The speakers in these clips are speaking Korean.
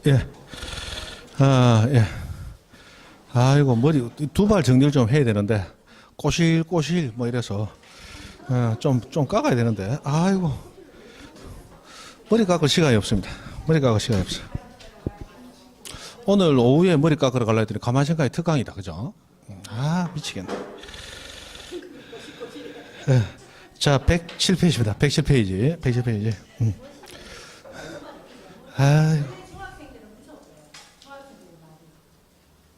예. 아, 예. 아이고, 머리, 두 발 정리를 좀 해야 되는데, 꼬실꼬실, 뭐 이래서, 좀 깎아야 되는데, 아이고, 머리 깎을 시간이 없습니다. 머리 깎을 시간이 없어요. 오늘 오후에 머리 깎으러 가려 했더니 가만 생각해 특강이다, 그죠? 미치겠네. 예. 자, 107페이지입니다. 107페이지. 107페이지. 아이고.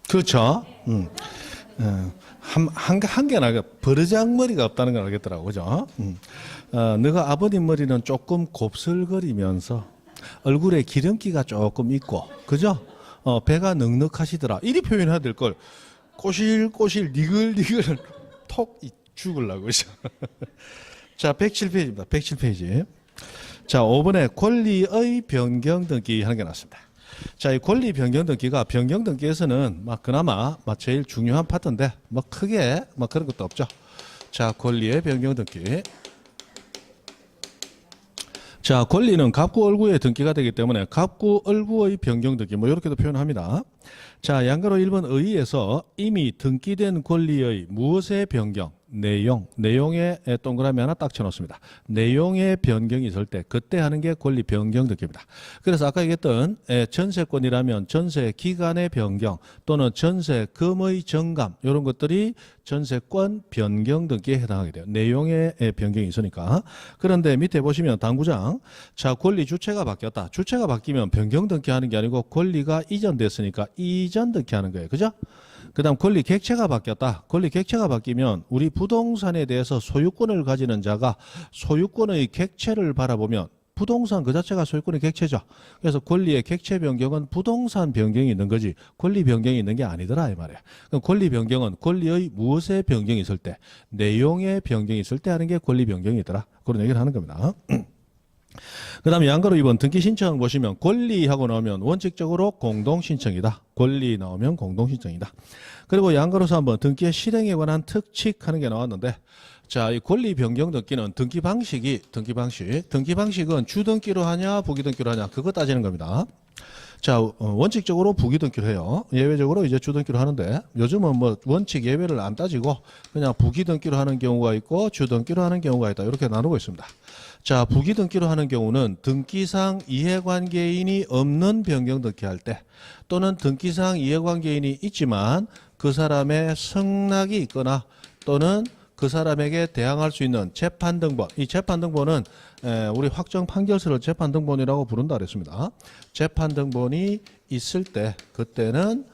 그렇죠. 한 개나 버르장머리가 없다는 걸 알겠더라고, 그죠? 너가 아버님 머리는 조금 곱슬거리면서 얼굴에 기름기가 조금 있고, 그죠? 배가 넉넉하시더라. 이리 표현해야 될 걸. 꼬실꼬실, 니글니글, 톡 죽을라고, 그죠? 자, 107페이지입니다. 107페이지. 자, 5번에 권리의 변경 등기 하는 게 나왔습니다. 자, 이 권리 변경 등기가 변경 등기에서는 그나마 제일 중요한 파트인데 크게 그런 것도 없죠. 자, 권리의 변경 등기. 자, 권리는 갑구얼구의 등기가 되기 때문에 갑구얼구의 변경 등기 이렇게도 표현합니다. 자, 양가로 1번 의의에서 이미 등기된 권리의 무엇의 변경, 내용에 동그라미 하나 딱 쳐놓습니다. 내용의 변경이 있을 때 그때 하는 게 권리 변경 등기입니다. 그래서 아까 얘기했던 전세권이라면 전세 기간의 변경 또는 전세금의 정감 이런 것들이 전세권 변경 등기에 해당하게 돼요. 내용의 변경이 있으니까. 그런데 밑에 보시면 당구장, 자, 권리 주체가 바뀌었다. 주체가 바뀌면 변경 등기하는 게 아니고 권리가 이전됐으니까 이전 등기하는 거예요. 그죠? 그 다음 권리 객체가 바뀌었다. 권리 객체가 바뀌면 우리 부동산에 대해서 소유권을 가지는 자가 소유권의 객체를 바라보면 부동산 그 자체가 소유권의 객체죠. 그래서 권리의 객체 변경은 부동산 변경이 있는 거지 권리 변경이 있는 게 아니더라 이 말이야. 그럼 권리 변경은 권리의 무엇의 변경이 있을 때 내용의 변경이 있을 때 하는 게 권리 변경이더라. 그런 얘기를 하는 겁니다. 그 다음에 양가로 2번 등기 신청 보시면 권리하고 나오면 원칙적으로 공동신청이다. 권리 나오면 공동신청이다. 그리고 양가로 3번 등기의 실행에 관한 특칙하는 게 나왔는데 자, 이 권리 변경 등기는 등기 방식은 주등기로 하냐 부기등기로 하냐 그거 따지는 겁니다. 자, 원칙적으로 부기등기로 해요. 예외적으로 이제 주등기로 하는데 요즘은 원칙 예외를 안 따지고 그냥 부기등기로 하는 경우가 있고 주등기로 하는 경우가 있다. 이렇게 나누고 있습니다. 자, 부기등기로 하는 경우는 등기상 이해관계인이 없는 변경 등기할 때 또는 등기상 이해관계인이 있지만 그 사람의 성낙이 있거나 또는 그 사람에게 대항할 수 있는 재판등본, 이 재판등본은 우리 확정 판결서를 재판등본이라고 부른다 그랬습니다. 재판등본이 있을 때 그때는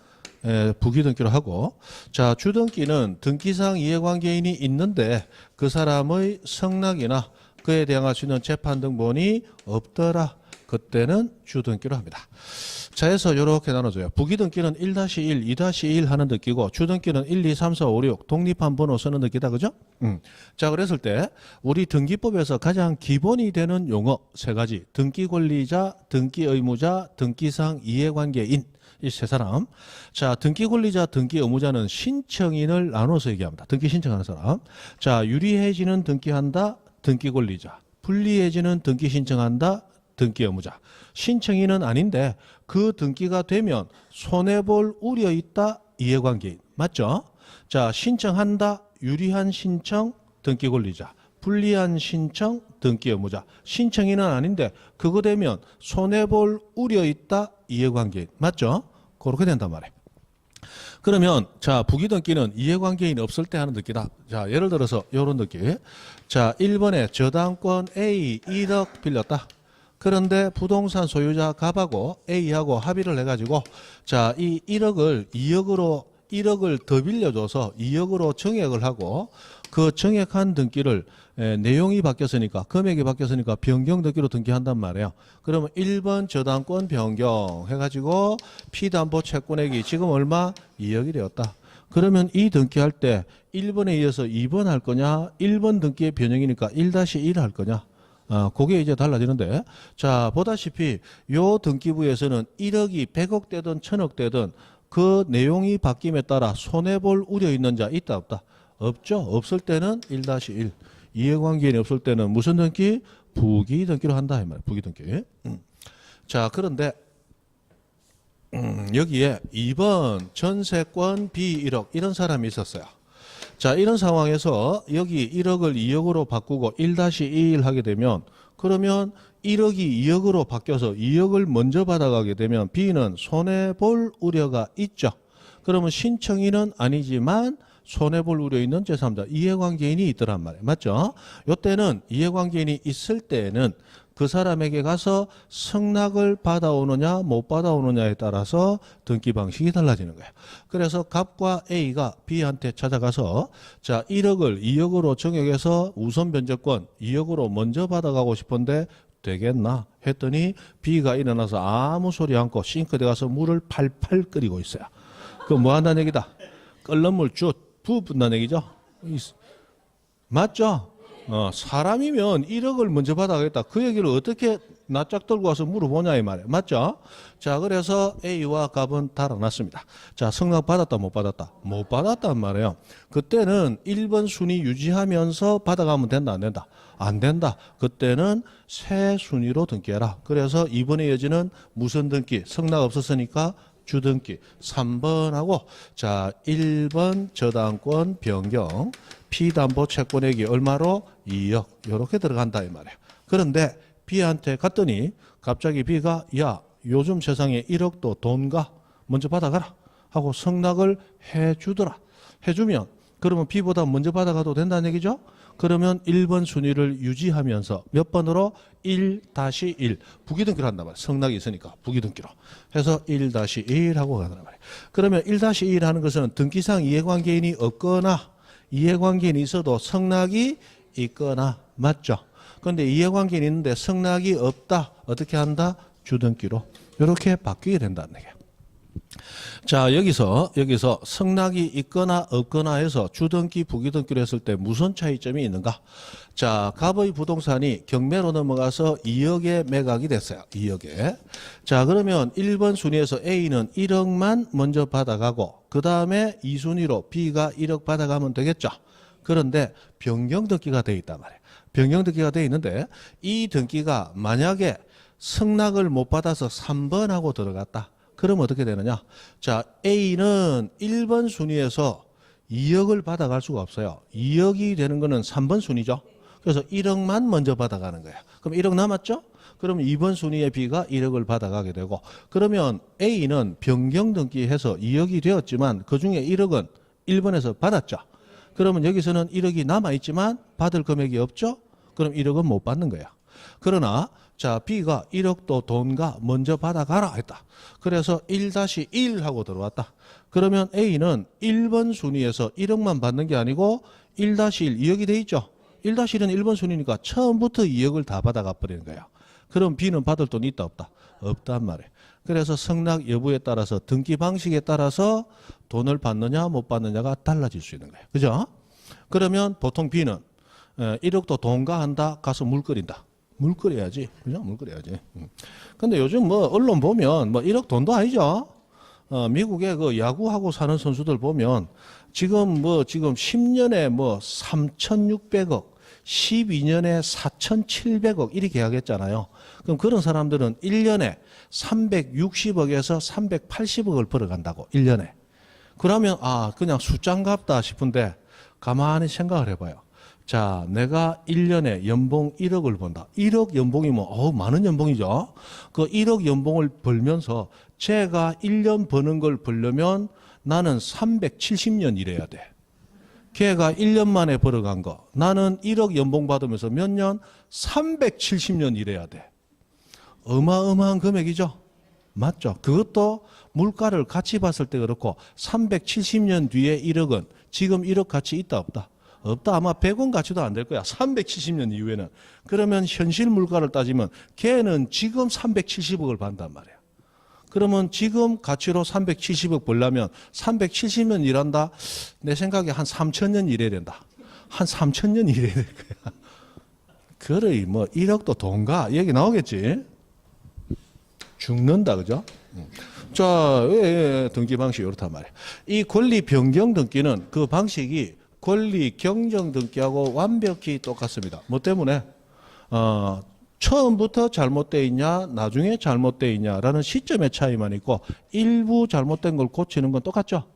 부기등기로 하고, 자, 주등기는 등기상 이해관계인이 있는데 그 사람의 성낙이나 그에 대항할 수 있는 재판등본이 없더라. 그때는 주등기로 합니다. 자, 해서 이렇게 나눠줘요. 부기등기는 1-1, 2-1 하는 등기고 주등기는 1, 2, 3, 4, 5, 6 독립한 번호 쓰는 등기다. 그죠? 자, 그랬을 때 우리 등기법에서 가장 기본이 되는 용어 세 가지. 등기권리자, 등기의무자, 등기상 이해관계인. 이 세 사람. 자, 등기권리자, 등기의무자는 신청인을 나눠서 얘기합니다. 등기 신청하는 사람. 자, 유리해지는 등기한다. 등기권리자. 불리해지는 등기 신청한다. 등기의무자. 신청인은 아닌데 그 등기가 되면 손해볼 우려 있다. 이해관계인. 맞죠? 자, 신청한다. 유리한 신청. 등기권리자. 불리한 신청. 등기의무자. 신청인은 아닌데 그거 되면 손해볼 우려 있다. 이해관계인. 맞죠? 그렇게 된단 말이에요. 그러면 자, 부기등기는 이해관계인이 없을 때 하는 등기다. 자, 예를 들어서 이런 등기. 자, 1번에 저당권 A 1억 빌렸다. 그런데 부동산 소유자 갑하고 A하고 합의를 해가지고 자, 이 1억을 1억을 더 빌려줘서 2억으로 정액을 하고 그 정액한 등기를 내용이 바뀌었으니까 금액이 바뀌었으니까 변경 등기로 등기한단 말이에요. 그러면 1번 저당권 변경 해가지고 피담보 채권액이 지금 얼마? 2억이 되었다. 그러면 이 등기할 때 1번에 이어서 2번 할 거냐? 1번 등기의 변형이니까 1-1 할 거냐? 그게 이제 달라지는데, 자, 보다시피 요 등기부에서는 1억이 100억 되든 1000억 되든 그 내용이 바뀜에 따라 손해볼 우려 있는 자 있다 없다? 없죠. 없을 때는 1-1. 이해관계인이 없을 때는 무슨 등기? 부기등기로 한다 이 말이에요. 부기등기. 자, 그런데 여기에 2번 전세권 B 1억 이런 사람이 있었어요. 자, 이런 상황에서 여기 1억을 2억으로 바꾸고 1-2일 하게 되면 그러면 1억이 2억으로 바뀌어서 2억을 먼저 받아가게 되면 B는 손해볼 우려가 있죠. 그러면 신청인은 아니지만 손해볼 우려 있는 제3자 이해관계인이 있더란 말이에요. 맞죠? 이때는 이해관계인이 있을 때는 그 사람에게 가서 승낙을 받아오느냐 못 받아오느냐에 따라서 등기 방식이 달라지는 거예요. 그래서 갑과 A가 B한테 찾아가서 자 1억을 2억으로 정액해서 우선 변제권 2억으로 먼저 받아가고 싶은데 되겠나 했더니 B가 일어나서 아무 소리 않고 싱크대 가서 물을 팔팔 끓이고 있어요. 그 뭐 한다는 얘기다. 끓는 물 쭉 부어붓는 얘기죠. 맞죠? 사람이면 1억을 먼저 받아가겠다. 그 얘기를 어떻게 낯짝 들고 와서 물어보냐 이 말이에요. 맞죠? 자, 그래서 A와 갑은 달아났습니다. 자, 승낙 받았다 못 받았다? 못 받았단 말이에요. 그때는 1번 순위 유지하면서 받아가면 된다 안 된다? 안 된다. 그때는 새 순위로 등기해라. 그래서 2번의 여지는 무슨 등기? 승낙 없었으니까 주등기 3번하고 자 1번 저당권 변경 피담보 채권액이 얼마로 2억 이렇게 들어간다 이 말이에요. 그런데 B한테 갔더니 갑자기 B가 야 요즘 세상에 1억도 돈가 먼저 받아가라 하고 승낙을 해주더라. 해주면 그러면 B보다 먼저 받아가도 된다는 얘기죠. 그러면 1번 순위를 유지하면서 몇 번으로 1-1 부기등기로 한단 말이에요. 승낙이 있으니까 부기등기로 해서 1-1 하고 가단 말이에요. 그러면 1-1 하는 것은 등기상 이해관계인이 없거나 이해관계인이 있어도 승낙이 있거나 맞죠. 그런데 이해관계인이 있는데 승낙이 없다. 어떻게 한다? 주등기로 이렇게 바뀌게 된다는 얘기예요. 자, 여기서 승낙이 있거나 없거나 해서 주등기 부기등기로 했을 때 무슨 차이점이 있는가? 자, 갑의 부동산이 경매로 넘어가서 2억에 매각이 됐어요. 2억에. 자, 그러면 1번 순위에서 A는 1억만 먼저 받아가고 그 다음에 2순위로 B가 1억 받아가면 되겠죠. 그런데 변경 등기가 돼 있단 말이에요. 변경 등기가 돼 있는데 이 등기가 만약에 승낙을 못 받아서 3번 하고 들어갔다. 그럼 어떻게 되느냐? 자, A는 1번 순위에서 2억을 받아갈 수가 없어요. 2억이 되는 거는 3번 순위죠. 그래서 1억만 먼저 받아가는 거예요. 그럼 1억 남았죠? 그럼 2번 순위의 B가 1억을 받아가게 되고 그러면 A는 변경 등기해서 2억이 되었지만 그중에 1억은 1번에서 받았죠. 그러면 여기서는 1억이 남아있지만 받을 금액이 없죠? 그럼 1억은 못 받는 거예요. 그러나 자 B가 1억도 돈가 먼저 받아가라 했다. 그래서 1-1 하고 들어왔다. 그러면 A는 1번 순위에서 1억만 받는 게 아니고 1-1, 2억이 돼 있죠. 1-1은 1번 순위니까 처음부터 2억을 다 받아가 버리는 거예요. 그럼 B는 받을 돈이 있다 없다? 없단 말이에요. 그래서 승낙 여부에 따라서 등기 방식에 따라서 돈을 받느냐 못 받느냐가 달라질 수 있는 거예요. 그죠? 그러면 보통 B는 1억도 돈가 한다 가서 물 끓인다. 물 끓여야지. 그죠? 물 끓여야지. 근데 요즘 뭐 언론 보면 뭐 1억 돈도 아니죠. 미국의 그 야구하고 사는 선수들 보면 지금 10년에 뭐 3,600억, 12년에 4,700억 이렇게 계약했잖아요. 그럼 그런 사람들은 1년에 360억에서 380억을 벌어간다고 1년에. 그러면 그냥 숫자인갑다 싶은데 가만히 생각을 해봐요. 자, 내가 1년에 연봉 1억을 번다. 1억 연봉이면 많은 연봉이죠. 그 1억 연봉을 벌면서 제가 1년 버는 걸 벌려면 나는 370년 일해야 돼. 걔가 1년 만에 벌어간 거. 나는 1억 연봉 받으면서 몇 년? 370년 일해야 돼. 어마어마한 금액이죠. 맞죠? 그것도 물가를 같이 봤을 때 그렇고 370년 뒤에 1억은 지금 1억 가치 있다 없다? 없다. 아마 100원 가치도 안 될 거야. 370년 이후에는. 그러면 현실 물가를 따지면 걔는 지금 370억을 받는단 말이야. 그러면 지금 가치로 370억 벌려면 370년 일한다? 내 생각에 한 3,000년 일해야 된다. 한 3,000년 일해야 될 거야. 그래, 뭐 1억도 돈가? 얘기 나오겠지? 죽는다, 그죠? 자, 등기 방식이 이렇단 말이야. 이 권리 변경 등기는 그 방식이 권리 경정 등기하고 완벽히 똑같습니다. 뭐 때문에? 처음부터 잘못되어 있냐, 나중에 잘못되어 있냐라는 시점의 차이만 있고 일부 잘못된 걸 고치는 건 똑같죠.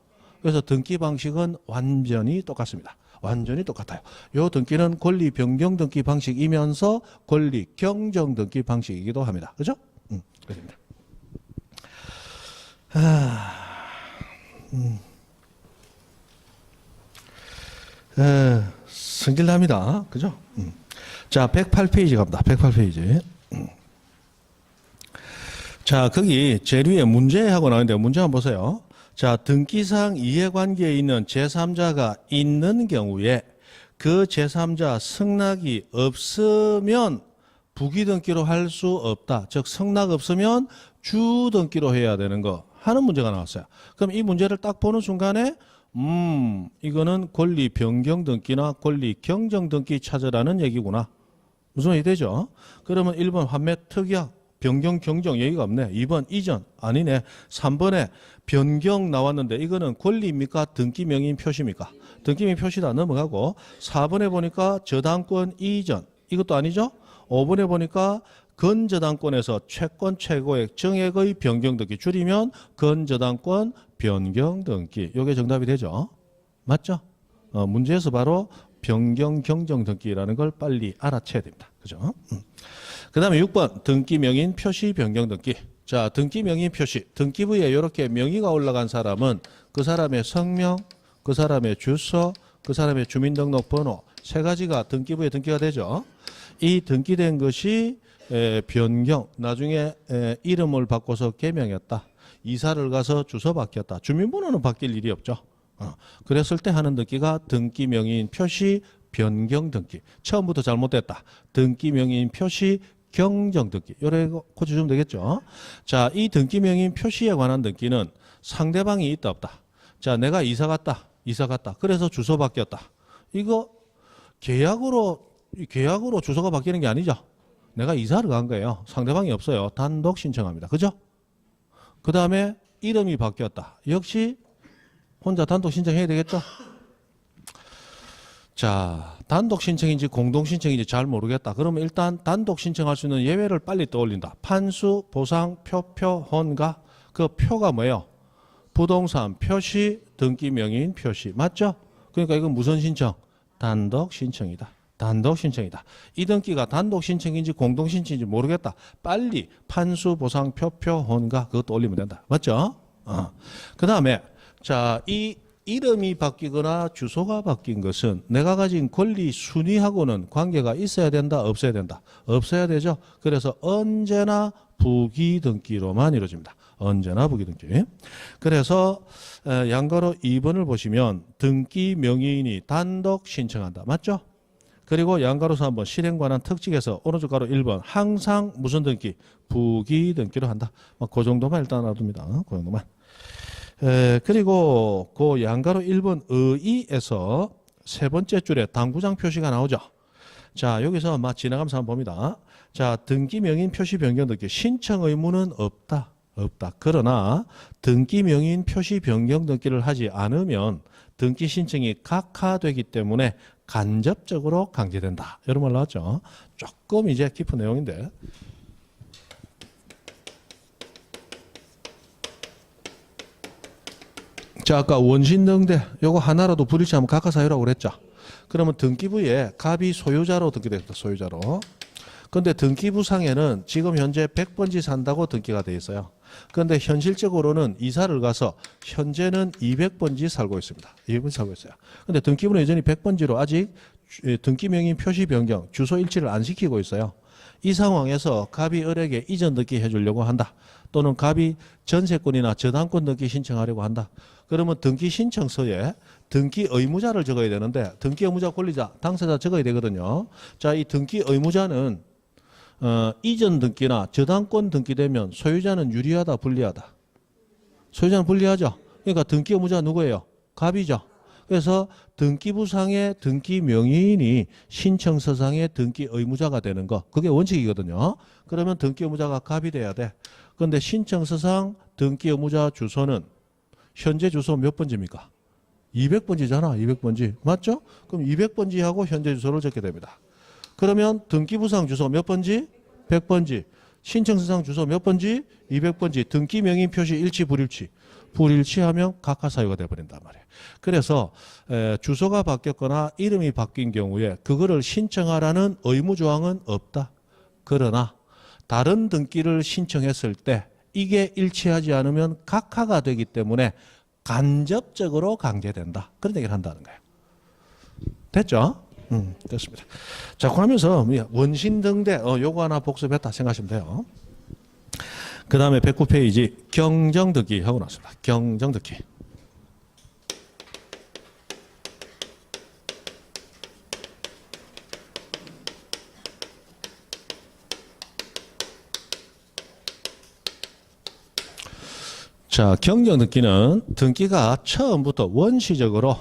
그래서 등기 방식은 완전히 똑같습니다. 완전히 똑같아요. 이 등기는 권리 변경 등기 방식이면서 권리 경정 등기 방식이기도 합니다. 그죠? 그렇습니다. 승질납니다. 그죠? 자, 108페이지 갑니다. 108페이지. 자, 거기 제일 위에 문제하고 나오는데 문제 한번 보세요. 자, 등기상 이해관계에 있는 제3자가 있는 경우에 그 제3자 승낙이 없으면 부기등기로 할 수 없다. 즉 승낙 없으면 주등기로 해야 되는 거 하는 문제가 나왔어요. 그럼 이 문제를 딱 보는 순간에 이거는 권리 변경 등기나 권리 경정 등기 찾으라는 얘기구나. 무슨 말이 되죠? 그러면 1번 환매 특약 변경 경정 얘기가 없네. 2번 이전 아니네. 3번에 변경 나왔는데 이거는 권리입니까? 등기 명의인 표시입니까? 등기 명의 표시다 넘어가고 4번에 보니까 저당권 이전 이것도 아니죠? 5번에 보니까 건저당권에서 채권 최고액 정액의 변경 등기 줄이면 건저당권 변경 등기 이게 정답이 되죠. 맞죠? 문제에서 바로 변경 경정 등기라는 걸 빨리 알아채야 됩니다. 그죠? 그 다음에 6번 등기 명인 표시 변경 등기. 자, 등기 명인 표시. 등기부에 이렇게 명의가 올라간 사람은 그 사람의 성명, 그 사람의 주소, 그 사람의 주민등록번호 세 가지가 등기부에 등기가 되죠. 이 등기된 것이 변경, 나중에 이름을 바꿔서 개명했다. 이사를 가서 주소 바뀌었다. 주민번호는 바뀔 일이 없죠. 그랬을 때 하는 등기가 등기 명의인 표시 변경 등기. 처음부터 잘못됐다. 등기 명의인 표시 경정 등기. 요래 고쳐주면 되겠죠. 자, 이 등기 명의인 표시에 관한 등기는 상대방이 있다 없다. 자, 내가 이사 갔다. 그래서 주소 바뀌었다. 이거 계약으로 주소가 바뀌는 게 아니죠. 내가 이사를 간 거예요. 상대방이 없어요. 단독 신청합니다. 그죠? 그 다음에 이름이 바뀌었다. 역시 혼자 단독 신청해야 되겠죠? 자, 단독 신청인지 공동 신청인지 잘 모르겠다. 그러면 일단 단독 신청할 수 있는 예외를 빨리 떠올린다. 판수, 보상, 표표, 혼가. 그 표가 뭐예요? 부동산 표시, 등기 명의인 표시. 맞죠? 그러니까 이건 무슨 신청? 단독 신청이다. 단독 신청이다. 이 등기가 단독 신청인지 공동 신청인지 모르겠다. 빨리 판수, 보상, 표표, 혼가 그것도 올리면 된다. 맞죠? 그 다음에 자, 이 이름이 바뀌거나 주소가 바뀐 것은 내가 가진 권리 순위하고는 관계가 있어야 된다, 없어야 된다. 없어야 되죠. 그래서 언제나 부기등기로만 이루어집니다. 언제나 부기등기. 그래서 양가로 2번을 보시면 등기 명의인이 단독 신청한다. 맞죠? 그리고 양가로 3번 실행 관한 특징에서 오른쪽 가로 1번 항상 무슨 등기? 부기등기로 한다. 그 정도만 일단 놔둡니다. 그 정도만. 그리고 그 양가로 1번 의의에서 세 번째 줄에 당구장 표시가 나오죠. 자, 여기서 막 지나가면서 한번 봅니다. 자, 등기 명인 표시 변경 등기 신청 의무는 없다. 그러나 등기 명인 표시 변경 등기를 하지 않으면 등기 신청이 각하되기 때문에 간접적으로 강제된다. 이런 말 나왔죠. 조금 이제 깊은 내용인데. 자, 아까 원신등대 요거 하나라도 불일치하면 각하사유라고 그랬죠. 그러면 등기부에 갑이 소유자로 등기됐다. 소유자로. 그런데 등기부상에는 지금 현재 100번지 산다고 등기가 돼 있어요. 그런데 현실적으로는 이사를 가서 현재는 200번지 살고 있습니다. 200번지 살고 있어요. 그런데 등기부는 여전히 100번지로 아직 등기 명의 표시 변경, 주소 일치를 안 시키고 있어요. 이 상황에서 갑이 을에게 이전 등기 해주려고 한다. 또는 갑이 전세권이나 저당권 등기 신청하려고 한다. 그러면 등기 신청서에 등기 의무자를 적어야 되는데 등기 의무자 권리자, 당사자 적어야 되거든요. 자, 이 등기 의무자는 이전 등기나 저당권 등기되면 소유자는 유리하다, 불리하다? 소유자는 불리하죠. 그러니까 등기 의무자 누구예요? 갑이죠. 그래서 등기부상의 등기 명의인이 신청서상의 등기 의무자가 되는 거, 그게 원칙이거든요. 그러면 등기 의무자가 갑이 돼야 돼. 그런데 신청서상 등기 의무자 주소는 현재 주소 몇 번지입니까? 200번지잖아. 200번지. 맞죠? 그럼 200번지하고 현재 주소를 적게 됩니다. 그러면 등기부상 주소 몇 번지? 100번지. 신청서상 주소 몇 번지? 200번지. 등기 명의 표시 일치 불일치. 불일치하면 각하 사유가 돼버린단 말이에요. 그래서 주소가 바뀌었거나 이름이 바뀐 경우에 그거를 신청하라는 의무조항은 없다. 그러나 다른 등기를 신청했을 때 이게 일치하지 않으면 각하가 되기 때문에 간접적으로 강제된다. 그런 얘기를 한다는 거예요. 됐죠? 됐습니다. 자, 그러면서 원신등대 요거 하나 복습했다 생각하시면 돼요. 그 다음에 109페이지 경정등기 하고 나왔습니다. 경정등기. 자, 경정등기는 등기가 처음부터 원시적으로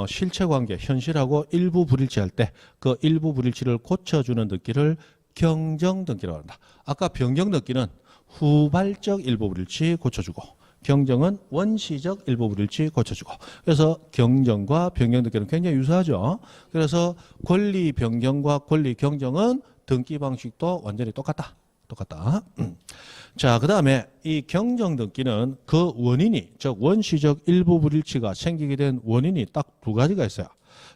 실체관계, 현실하고 일부 불일치할 때 그 일부 불일치를 고쳐주는 등기를 경정등기라고 한다. 아까 변경등기는 후발적 일부 불일치 고쳐주고 경정은 원시적 일부 불일치 고쳐주고 그래서 경정과 변경등기는 굉장히 유사하죠. 그래서 권리 변경과 권리 경정은 등기 방식도 완전히 똑같다. 자, 그 다음에 이 경정등기는 그 원인이 즉 원시적 일부 불일치가 생기게 된 원인이 딱 두 가지가 있어요.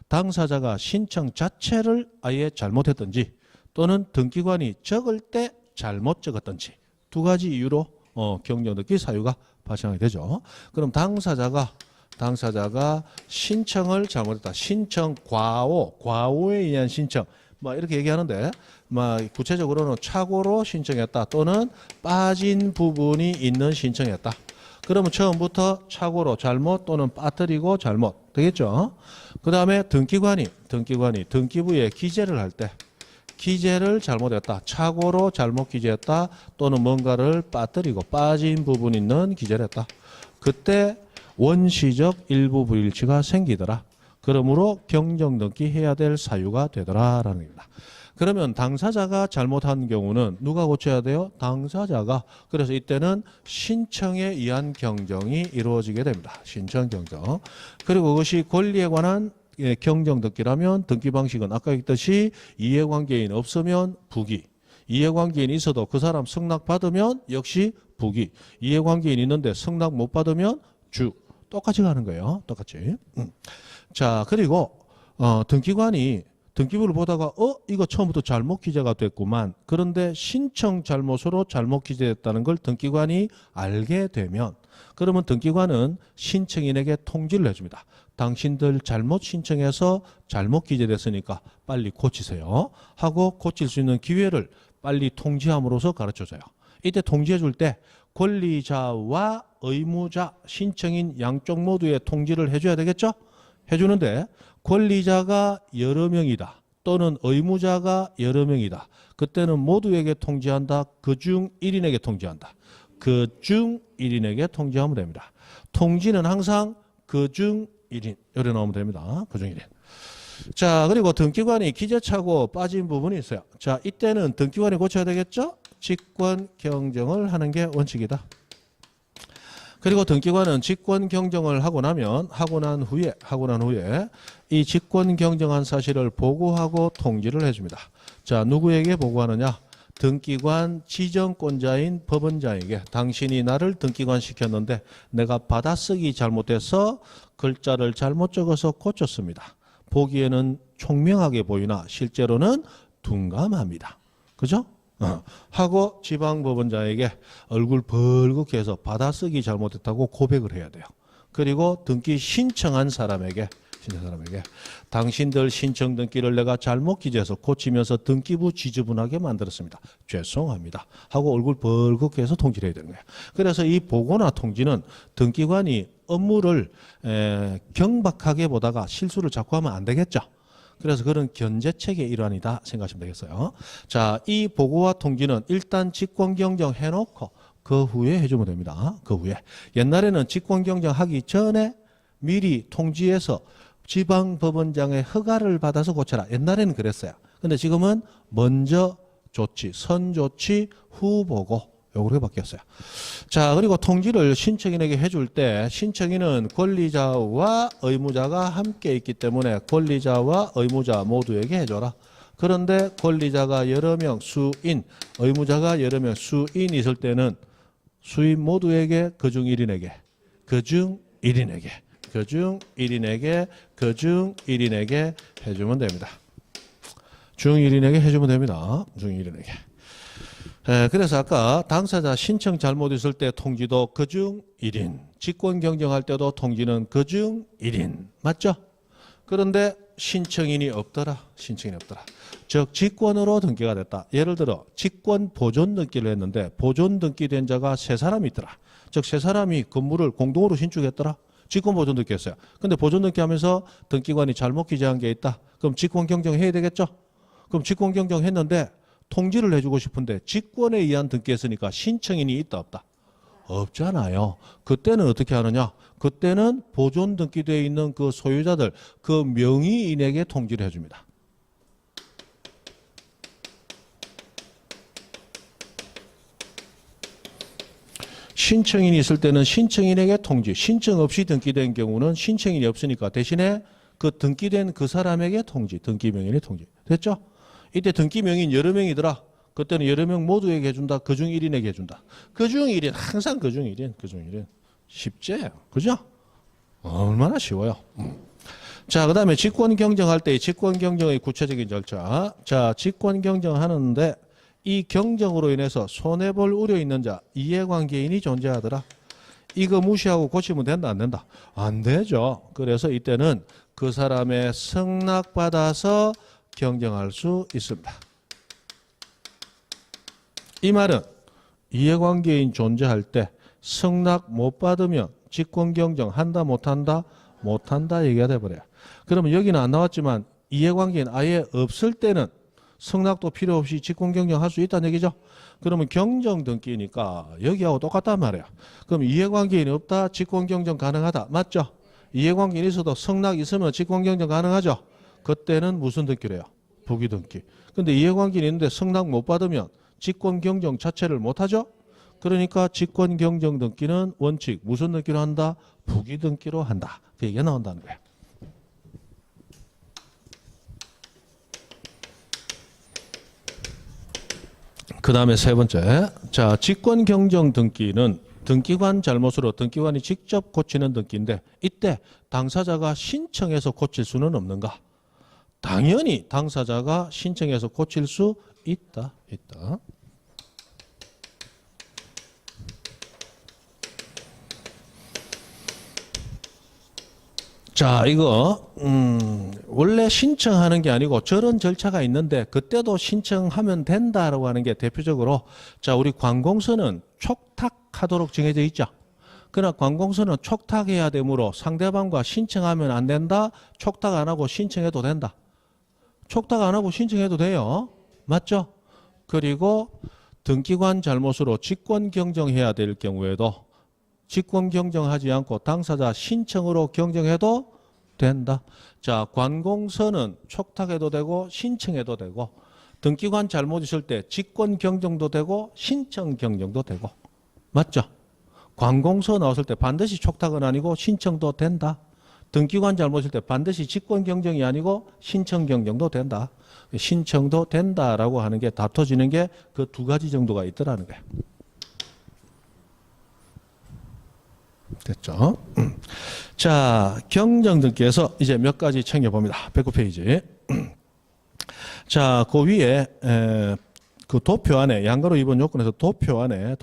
당사자가 신청 자체를 아예 잘못했든지 또는 등기관이 적을 때 잘못 적었든지 두 가지 이유로 경정등기 사유가 발생하게 되죠. 그럼 당사자가 신청을 잘못했다. 신청 과오에 의한 신청 이렇게 얘기하는데 구체적으로는 착오로 신청했다 또는 빠진 부분이 있는 신청이었다. 그러면 처음부터 착오로 잘못 또는 빠뜨리고 잘못 되겠죠. 그 다음에 등기관이 등기부에 기재를 할 때 기재를 잘못했다. 착오로 잘못 기재했다 또는 뭔가를 빠뜨리고 빠진 부분 있는 기재를 했다. 그때 원시적 일부 불일치가 생기더라. 그러므로 경정등기 해야 될 사유가 되더라라는 겁니다. 그러면 당사자가 잘못한 경우는 누가 고쳐야 돼요? 당사자가. 그래서 이때는 신청에 의한 경정이 이루어지게 됩니다. 신청 경정. 그리고 그것이 권리에 관한 경정등기라면 등기 방식은 아까 했듯이 이해관계인 없으면 부기. 이해관계인이 있어도 그 사람 승낙받으면 역시 부기. 이해관계인 있는데 승낙 못 받으면 주. 똑같이 가는 거예요. 똑같이. 자, 그리고 등기관이 등기부를 보다가 이거 처음부터 잘못 기재가 됐구만. 그런데 신청 잘못으로 잘못 기재됐다는 걸 등기관이 알게 되면 그러면 등기관은 신청인에게 통지를 해줍니다. 당신들 잘못 신청해서 잘못 기재됐으니까 빨리 고치세요 하고 고칠 수 있는 기회를 빨리 통지함으로써 가르쳐줘요. 이때 통지해 줄 때 권리자와 의무자, 신청인 양쪽 모두에 통지를 해줘야 되겠죠? 해주는데 권리자가 여러 명이다 또는 의무자가 여러 명이다. 그때는 모두에게 통지한다. 그중 1인에게 통지한다. 그중 1인에게 통지하면 됩니다. 통지는 항상 그중 1인 이렇게 나오면 됩니다. 그중 1인. 자, 그리고 등기관이 기재차고 빠진 부분이 있어요. 자, 이때는 등기관이 고쳐야 되겠죠? 직권 경정을 하는 게 원칙이다. 그리고 등기관은 직권 경정을 하고 난 후에 이 직권 경정한 사실을 보고하고 통지를 해줍니다. 자, 누구에게 보고하느냐? 등기관 지정권자인 법원장에게 당신이 나를 등기관 시켰는데 내가 받아쓰기 잘못해서 글자를 잘못 적어서 고쳤습니다. 보기에는 총명하게 보이나 실제로는 둔감합니다. 그죠? 하고 지방법원장에게 얼굴 벌겋게 해서 받아쓰기 잘못했다고 고백을 해야 돼요. 그리고 등기 신청한 사람에게 당신들 신청 등기를 내가 잘못 기재해서 고치면서 등기부 지저분하게 만들었습니다. 죄송합니다. 하고 얼굴 벌겋게 해서 통지를 해야 되는 거예요. 그래서 이 보고나 통지는 등기관이 업무를 경박하게 보다가 실수를 자꾸 하면 안 되겠죠. 그래서 그런 견제책의 일환이다 생각하시면 되겠어요. 자, 이 보고와 통지는 일단 직권경정 해놓고 그 후에 해주면 됩니다. 그 후에. 옛날에는 직권경정 하기 전에 미리 통지해서 지방법원장의 허가를 받아서 고쳐라. 옛날에는 그랬어요. 근데 지금은 먼저 조치, 선조치, 후보고 요렇게 바뀌었어요. 자, 그리고 통지를 신청인에게 해줄 때 신청인은 권리자와 의무자가 함께 있기 때문에 권리자와 의무자 모두에게 해줘라. 그런데 권리자가 여러 명, 수인, 의무자가 여러 명, 수인이 있을 때는 수인 모두에게 그중 1인에게, 그중 1인에게, 그중 1인에게, 그중 1인에게 해주면 됩니다. 중 1인에게 해주면 됩니다. 중 1인에게. 그래서 아까 당사자 신청 잘못 있을 때 통지도 그중 1인, 직권 경정할 때도 통지는 그중 1인. 맞죠? 그런데 신청인이 없더라. 신청인이 없더라. 즉 직권으로 등기가 됐다. 예를 들어 직권 보존 등기를 했는데 보존 등기된 자가 세 사람이 있더라. 즉 세 사람이 건물을 공동으로 신축했더라. 직권 보존 등기했어요. 근데 보존 등기하면서 등기관이 잘못 기재한 게 있다. 그럼 직권 경정해야 되겠죠? 그럼 직권 경정했는데 통지를 해주고 싶은데 직권에 의한 등기했으니까 신청인이 있다 없다? 없잖아요. 그때는 어떻게 하느냐? 그때는 보존 등기되어 있는 그 소유자들, 그 명의인에게 통지를 해줍니다. 신청인이 있을 때는 신청인에게 통지, 신청 없이 등기된 경우는 신청인이 없으니까 대신에 그 등기된 그 사람에게 통지, 등기 명인의 통지. 됐죠? 이때 등기 명인 여러 명이더라. 그때는 여러 명 모두에게 해준다. 그중 1인에게 해준다. 그중 1인, 항상 그중 1인, 그중 1인. 쉽지? 그죠? 얼마나 쉬워요. 자, 그 다음에 직권 경정할 때 직권 경정의 구체적인 절차. 자, 직권 경정하는데 이 경정으로 인해서 손해볼 우려 있는 자, 이해관계인이 존재하더라. 이거 무시하고 고치면 된다, 안 된다? 안 되죠. 그래서 이때는 그 사람의 승낙받아서 경정할 수 있습니다. 이 말은 이해관계인 존재할 때 승낙 못 받으면 직권 경정한다 못한다? 못한다 얘기가 돼버려요. 그러면 여기는 안 나왔지만 이해관계인 아예 없을 때는 승낙도 필요 없이 직권 경정할 수 있다는 얘기죠. 그러면 경정 등기니까 여기하고 똑같단 말이에요. 그럼 이해관계인이 없다? 직권 경정 가능하다. 맞죠? 이해관계인이 있어도 승낙 있으면 직권 경정 가능하죠. 그때는 무슨 등기래요? 부기 등기. 근데 이해관계인이 있는데 승낙 못 받으면 직권 경정 자체를 못 하죠. 그러니까 직권 경정 등기는 원칙 무슨 등기로 한다? 부기 등기로 한다. 그 얘기가 나온다는 거예요. 그 다음에 세 번째. 자, 직권 경정 등기는 등기관 잘못으로 등기관이 직접 고치는 등기인데 이때 당사자가 신청해서 고칠 수는 없는가? 당연히 당사자가 신청해서 고칠 수 있다. 자, 이거 원래 신청하는 게 아니고 저런 절차가 있는데 그때도 신청하면 된다라고 하는 게 대표적으로 자, 우리 관공서는 촉탁하도록 정해져 있죠. 그러나 관공서는 촉탁해야 되므로 상대방과 신청하면 안 된다. 촉탁 안 하고 신청해도 된다. 촉탁 안 하고 신청해도 돼요. 맞죠? 그리고 등기관 잘못으로 직권 경정해야 될 경우에도 직권 경정하지 않고 당사자 신청으로 경정해도 된다. 자, 관공서는 촉탁해도 되고 신청해도 되고 등기관 잘못 있을 때 직권 경정도 되고 신청 경정도 되고 맞죠? 관공서 나왔을 때 반드시 촉탁은 아니고 신청도 된다. 등기관 잘못일 때 반드시 직권 경정이 아니고 신청 경정도 된다. 신청도 된다라고 하는 게 다퉈지는 게 그 두 가지 정도가 있더라는 거예요. 됐죠? 자, 경정 등기에서 이제 몇 가지 챙겨봅니다. 109페이지. 자, 그 위에 그 도표 안에 양가로 2번 요건에서 도표 안에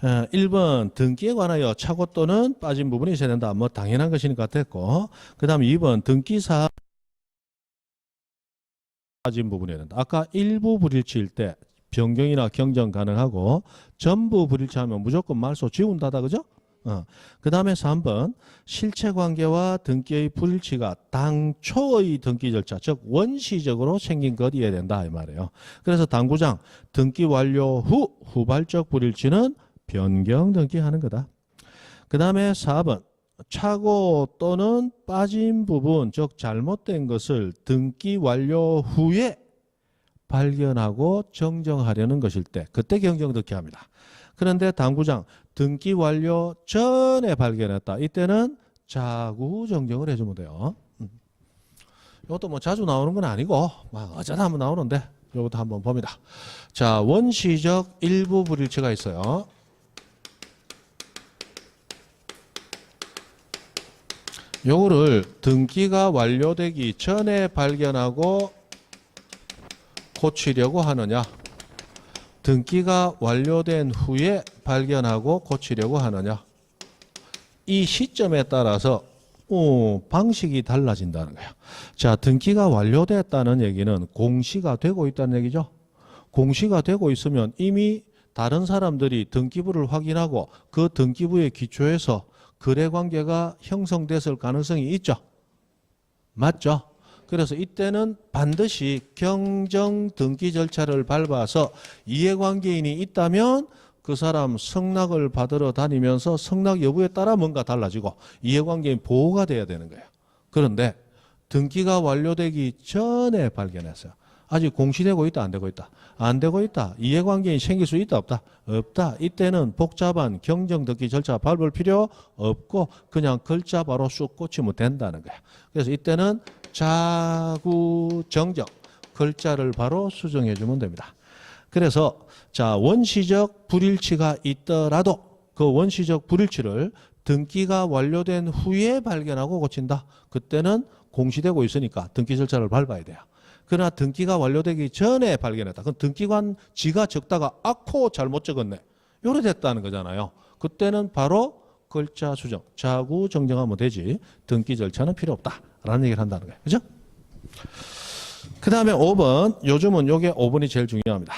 1번 등기에 관하여 착오 또는 빠진 부분이 있어야 된다. 뭐 당연한 것이니까 됐고 그 다음에 2번 등기사 빠진 부분이 된다. 아까 일부 불일치일 때 변경이나 경정 가능하고 전부 불일치하면 무조건 말소 지운다다. 그죠? 그 다음에 3번 실체관계와 등기의 불일치가 당초의 등기 절차 즉 원시적으로 생긴 것이어야 된다 이 말이에요. 그래서 당구장 등기 완료 후 후발적 불일치는 변경 등기하는 거다. 그 다음에 4번 착오 또는 빠진 부분 즉 잘못된 것을 등기 완료 후에 발견하고 정정하려는 것일 때 그때 경정 등기합니다. 그런데 당구장 등기 완료 전에 발견했다. 이때는 자구 정정을 해주면 돼요. 이것도 뭐 자주 나오는 건 아니고 막 어쩌다 한번 나오는데 이것도 한번 봅니다. 자, 원시적 일부 불일치가 있어요. 요거를 등기가 완료되기 전에 발견하고 고치려고 하느냐, 등기가 완료된 후에 발견하고 고치려고 하느냐, 이 시점에 따라서 방식이 달라진다는 거예요. 자, 등기가 완료됐다는 얘기는 공시가 되고 있다는 얘기죠. 공시가 되고 있으면 이미 다른 사람들이 등기부를 확인하고 그 등기부에 기초해서 거래관계가 형성됐을 가능성이 있죠. 맞죠? 그래서 이때는 반드시 경정 등기 절차를 밟아서 이해관계인이 있다면 그 사람 승낙을 받으러 다니면서 승낙 여부에 따라 뭔가 달라지고 이해관계인 보호가 돼야 되는 거예요. 그런데 등기가 완료되기 전에 발견했어요. 아직 공시되고 있다, 안 되고 있다? 안 되고 있다. 이해관계인이 생길 수 있다, 없다? 없다. 이때는 복잡한 경정등기 절차 밟을 필요 없고 그냥 글자 바로 쑥 꽂히면 된다는 거예요. 그래서 이때는 자구정정, 글자를 바로 수정해 주면 됩니다. 그래서 자, 원시적 불일치가 있더라도 그 원시적 불일치를 등기가 완료된 후에 발견하고 고친다. 그때는 공시되고 있으니까 등기 절차를 밟아야 돼요. 그러나 등기가 완료되기 전에 발견했다. 그럼 등기관 지가 적다가 아코 잘못 적었네. 요래 됐다는 거잖아요. 그때는 바로 글자 수정, 자구 정정하면 되지 등기 절차는 필요 없다라는 얘기를 한다는 거예요. 그죠? 그 다음에 5번. 요즘은 요게 5번이 제일 중요합니다.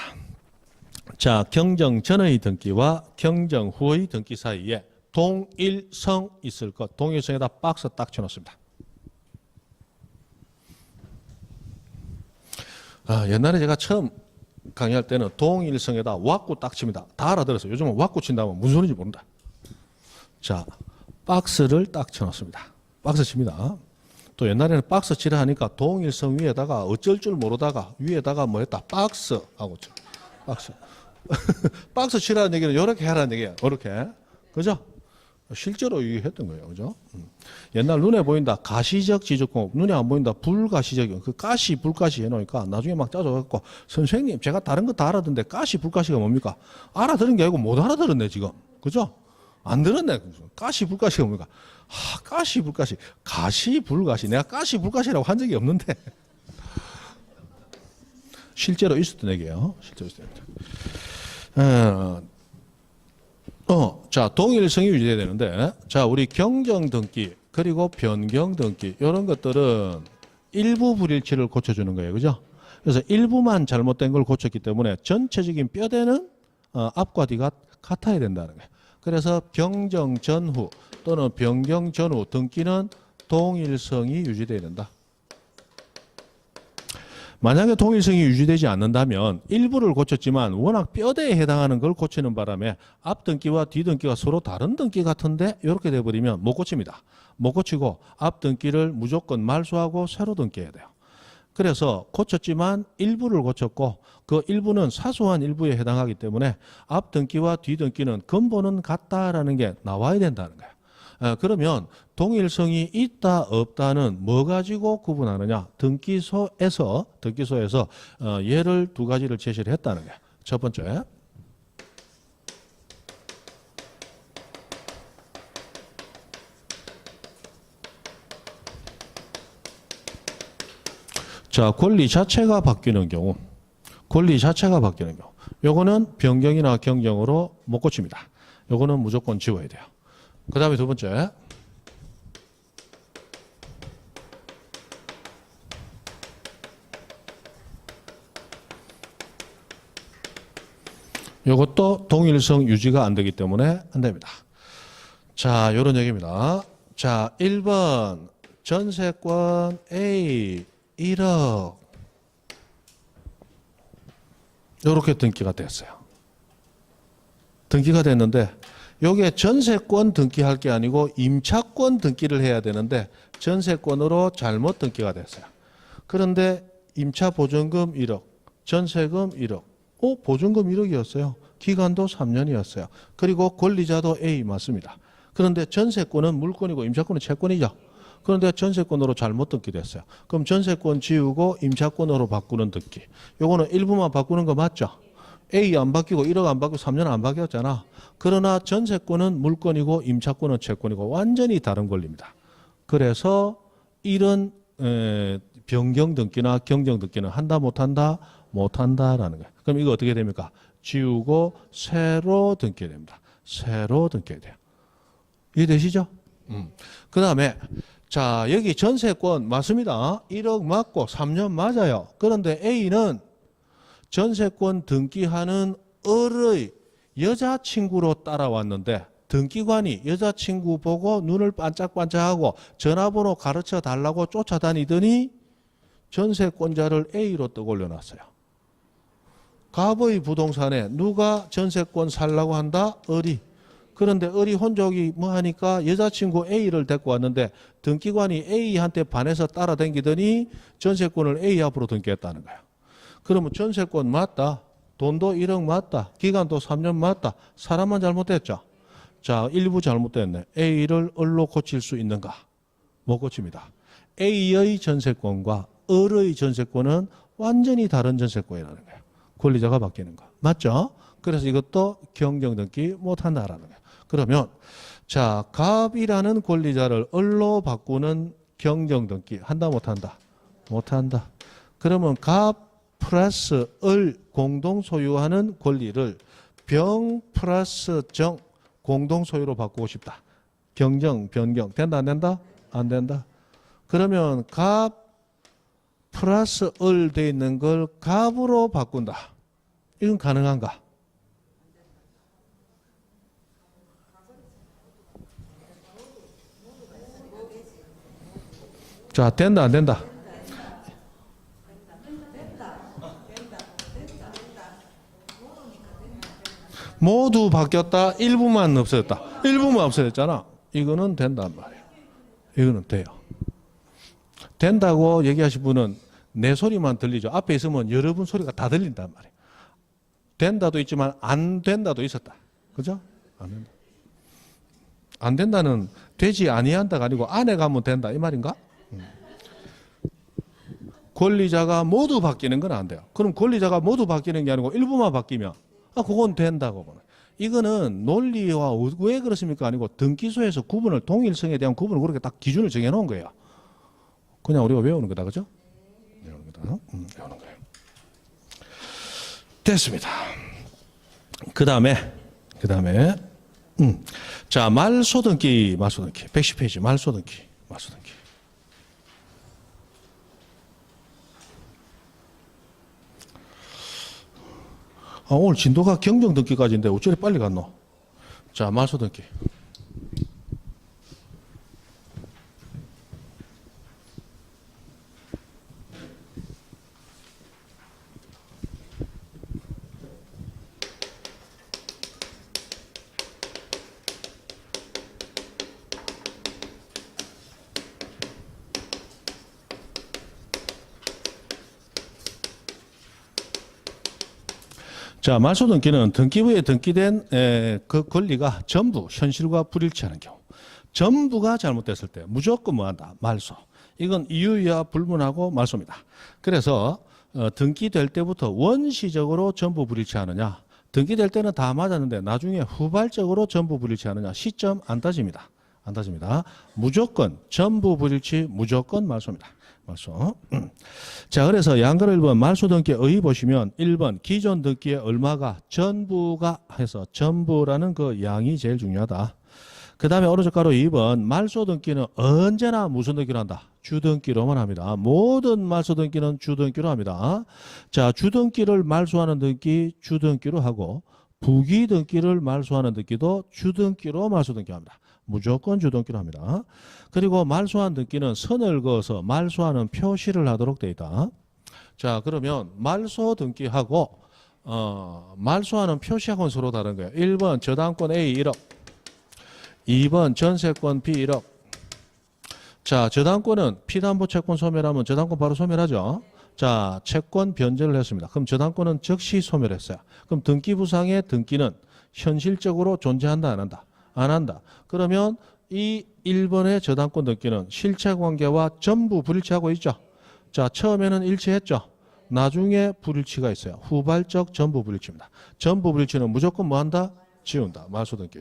자, 경정 전의 등기와 경정 후의 등기 사이에 동일성 있을 것. 동일성에다 박스 딱 쳐놓습니다. 옛날에 제가 처음 강의할 때는 동일성에다 왁구 딱 칩니다. 다 알아들었어요. 요즘은 왁구 친다면 무슨 소리인지 모른다. 자, 박스를 딱 쳐놓습니다. 박스 칩니다. 또 옛날에는 박스 치라 하니까 동일성 위에다가 어쩔 줄 모르다가 위에다가 뭐 했다. 박스 하고 쳐. 박스. 박스 치라는 얘기는 이렇게 하라는 얘기예요. 이렇게. 그죠? 실제로 얘기했던 거예요. 그죠? 옛날 눈에 보인다. 가시적 지적공업. 눈에 안 보인다. 불가시적. 그 가시, 불가시 해놓으니까 나중에 막 짜져갖고 선생님, 제가 다른 거 다 알아듣는데 가시, 불가시가 뭡니까? 알아들은 게 아니고 못 알아들었네, 지금. 그죠? 안 들었네. 가시, 불가시가 뭡니까? 가시, 불가시. 가시, 불가시. 내가 가시, 불가시라고 한 적이 없는데. 실제로 있었던 얘기예요. 실제로 있었던 얘기죠. 자, 동일성이 유지돼야 되는데, 자, 우리 경정 등기, 그리고 변경 등기, 이런 것들은 일부 불일치를 고쳐주는 거예요. 그죠? 그래서 일부만 잘못된 걸 고쳤기 때문에 전체적인 뼈대는 앞과 뒤가 같아야 된다는 거예요. 그래서 경정 전후 또는 변경 전후 등기는 동일성이 유지돼야 된다. 만약에 동일성이 유지되지 않는다면 일부를 고쳤지만 워낙 뼈대에 해당하는 걸 고치는 바람에 앞 등기와 뒤 등기가 서로 다른 등기 같은데 이렇게 돼버리면 못 고칩니다. 못 고치고 앞 등기를 무조건 말소하고 새로 등기해야 돼요. 그래서 고쳤지만 일부를 고쳤고 그 일부는 사소한 일부에 해당하기 때문에 앞 등기와 뒤 등기는 근본은 같다라는 게 나와야 된다는 거예요. 그러면 동일성이 있다 없다는 뭐 가지고 구분하느냐? 등기소에서 예를 두 가지를 제시를 했다는 거예요. 첫 번째, 자, 권리 자체가 바뀌는 경우, 요거는 변경이나 경정으로 못 고칩니다. 요거는 무조건 지워야 돼요. 그 다음에 두 번째, 이것도 동일성 유지가 안 되기 때문에 안 됩니다. 자, 이런 얘기입니다. 자, 1번 전세권 A 1억 이렇게 등기가 됐어요. 등기가 됐는데 요게 전세권 등기할 게 아니고 임차권 등기를 해야 되는데 전세권으로 잘못 등기가 됐어요. 그런데 임차 보증금 1억, 전세금 1억. 보증금 1억이었어요. 기간도 3년이었어요. 그리고 권리자도 A 맞습니다. 그런데 전세권은 물권이고 임차권은 채권이죠. 그런데 전세권으로 잘못 등기됐어요. 그럼 전세권 지우고 임차권으로 바꾸는 등기. 요거는 일부만 바꾸는 거 맞죠? A 안 바뀌고 1억 안 바뀌고 3년 안 바뀌었잖아. 그러나 전세권은 물권이고 임차권은 채권이고 완전히 다른 권리입니다. 그래서 이런 변경 등기나 경정 등기는 한다 못한다? 못한다라는 거예요. 그럼 이거 어떻게 됩니까? 지우고 새로 등기해야 됩니다. 새로 등기해야 돼요. 이해되시죠? 그 다음에 자 여기 전세권 맞습니다. 1억 맞고 3년 맞아요. 그런데 A는 전세권 등기하는 을의 여자친구로 따라왔는데 등기관이 여자친구 보고 눈을 반짝반짝하고 전화번호 가르쳐 달라고 쫓아다니더니 전세권자를 A로 떠올려 놨어요. 갑의 부동산에 누가 전세권 살라고 한다? 을이. 그런데 을이 혼족이 뭐 하니까 여자친구 A를 데리고 왔는데 등기관이 A한테 반해서 따라다니더니 전세권을 A 앞으로 등기했다는 거야. 그러면 전세권 맞다. 돈도 1억 맞다. 기간도 3년 맞다. 사람만 잘못됐죠. 자, 일부 잘못됐네. A를 을로 고칠 수 있는가? 못 고칩니다. A의 전세권과 을의 전세권은 완전히 다른 전세권이라는 거예요. 권리자가 바뀌는 거. 맞죠? 그래서 이것도 경정등기 못한다라는 거예요. 그러면 자, 갑이라는 권리자를 을로 바꾸는 경정등기 한다 못한다? 못한다. 그러면 갑 플러스 을 공동 소유하는 권리를 병 플러스 정 공동 소유로 바꾸고 싶다. 경정, 변경 된다 안 된다? 안 된다. 그러면 갑 플러스 을 돼 있는 걸 갑으로 바꾼다. 이건 가능한가? 자, 된다 안 된다? 모두 바뀌었다. 일부만 없어졌다. 일부만 없어졌잖아. 이거는 된단 말이에요. 이거는 돼요. 된다고 얘기하신 분은 내 소리만 들리죠. 앞에 있으면 여러분 소리가 다 들린단 말이에요. 된다도 있지만 안 된다도 있었다. 그죠? 안 된다. 안 된다는 되지 아니한다가 아니고 안에 가면 된다 이 말인가? 권리자가 모두 바뀌는 건 안 돼요. 그럼 권리자가 모두 바뀌는 게 아니고 일부만 바뀌면 그건 된다고 보는. 이거는 논리와 왜 그렇습니까? 아니고 등기소에서 구분을 동일성에 대한 구분을 그렇게 딱 기준을 정해놓은 거예요. 그냥 우리가 외우는 거다, 그죠? 외우는 거다. 외우는 거예요. 됐습니다. 그 다음에 자 말소등기 110페이지 말소등기. 오늘 진도가 경정등기까지인데 어쩌리 빨리 갔노? 자, 말소등기. 자, 말소등기는 등기부에 등기된 그 권리가 전부 현실과 불일치하는 경우, 전부가 잘못됐을 때 무조건 뭐한다? 말소. 이건 이유야 불문하고 말소입니다. 그래서 등기될 때부터 원시적으로 전부 불일치하느냐, 등기될 때는 다 맞았는데 나중에 후발적으로 전부 불일치하느냐, 시점 안 따집니다. 안 따집니다. 무조건 전부 불일치, 무조건 말소입니다. 말소. 자, 그래서 양가를 1번 말소 등기에 의의 보시면 1번 기존 등기에 얼마가 전부가 해서 전부라는 그 양이 제일 중요하다. 그 다음에 오른쪽 가로 2번 말소 등기는 언제나 무슨 등기로 한다? 주등기로만 합니다. 모든 말소 등기는 주등기로 합니다. 자, 주등기를 말소하는 등기 주등기로 하고 부기 등기를 말소하는 등기도 주등기로 말소 등기합니다. 무조건 주등기로 합니다. 그리고 말소한 등기는 선을 그어서 말소하는 표시를 하도록 되어 있다. 자, 그러면 말소 등기하고 말소하는 표시하고는 서로 다른 거예요. 1번 저당권 A 1억, 2번 전세권 B 1억. 자, 저당권은 피담보 채권 소멸하면 저당권 바로 소멸하죠. 자, 채권 변제를 했습니다. 그럼 저당권은 즉시 소멸했어요. 그럼 등기부상의 등기는 현실적으로 존재한다 안 한다? 안 한다. 그러면 이 1번의 저당권 등기는 실체관계와 전부 불일치하고 있죠. 자, 처음에는 일치했죠. 나중에 불일치가 있어요. 후발적 전부 불일치입니다. 전부 불일치는 무조건 뭐한다? 지운다. 말소등기.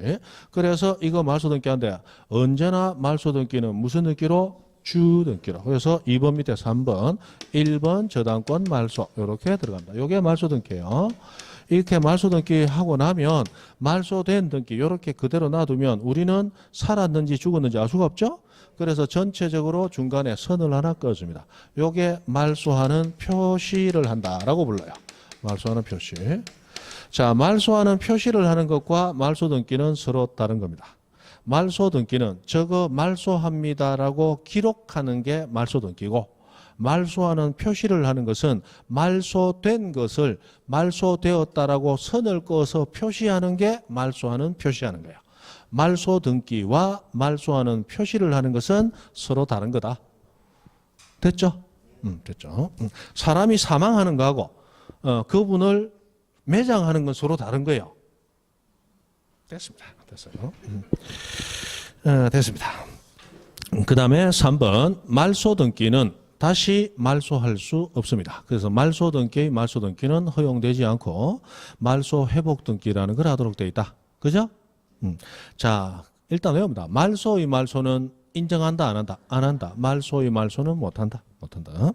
그래서 이거 말소등기한데 언제나 말소등기는 무슨 등기로? 주등기로. 그래서 2번 밑에 3번, 1번 저당권 말소 이렇게 들어갑니다. 이게 말소등기예요. 이렇게 말소등기 하고 나면 말소된 등기 이렇게 그대로 놔두면 우리는 살았는지 죽었는지 알 수가 없죠. 그래서 전체적으로 중간에 선을 하나 꺼줍니다. 이게 말소하는 표시를 한다라고 불러요. 말소하는 표시. 자, 말소하는 표시를 하는 것과 말소등기는 서로 다른 겁니다. 말소등기는 저거 말소합니다라고 기록하는 게 말소등기고, 말소하는 표시를 하는 것은 말소된 것을 말소되었다라고 선을 그어서 표시하는 게 말소하는 표시하는 거예요. 말소등기와 말소하는 표시를 하는 것은 서로 다른 거다. 됐죠? 됐죠. 사람이 사망하는 거하고 그분을 매장하는 건 서로 다른 거예요. 됐습니다. 됐어요. 됐습니다. 그 다음에 3번 말소등기는 다시 말소할 수 없습니다. 그래서 말소등기의 말소등기는 허용되지 않고 말소회복등기라는 걸 하도록 되어 있다. 그죠? 자, 일단 외웁니다. 말소의 말소는 인정한다, 안 한다? 안 한다. 말소의 말소는 못한다. 못한다.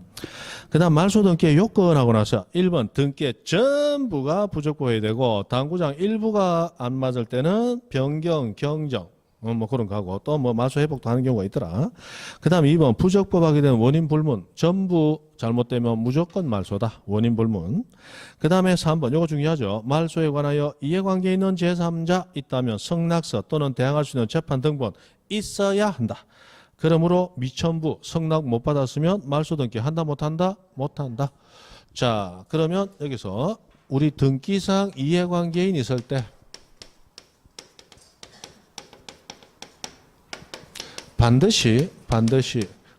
그 다음 말소등기의 요건하고 나서 1번 등기의 전부가 부적법해야 되고 당구장 일부가 안 맞을 때는 변경, 경정 뭐 그런 거 하고 또 뭐 말소 회복도 하는 경우가 있더라. 그 다음 2번 부적법하게 된 원인 불문 전부 잘못되면 무조건 말소다. 원인 불문. 그 다음에 3번 요거 중요하죠. 말소에 관하여 이해관계 있는 제3자 있다면 성낙서 또는 대항할 수 있는 재판 등본 있어야 한다. 그러므로 미천부 성낙 못 받았으면 말소등기 한다 못한다? 못한다. 자, 그러면 여기서 우리 등기상 이해관계인 있을 때 반드시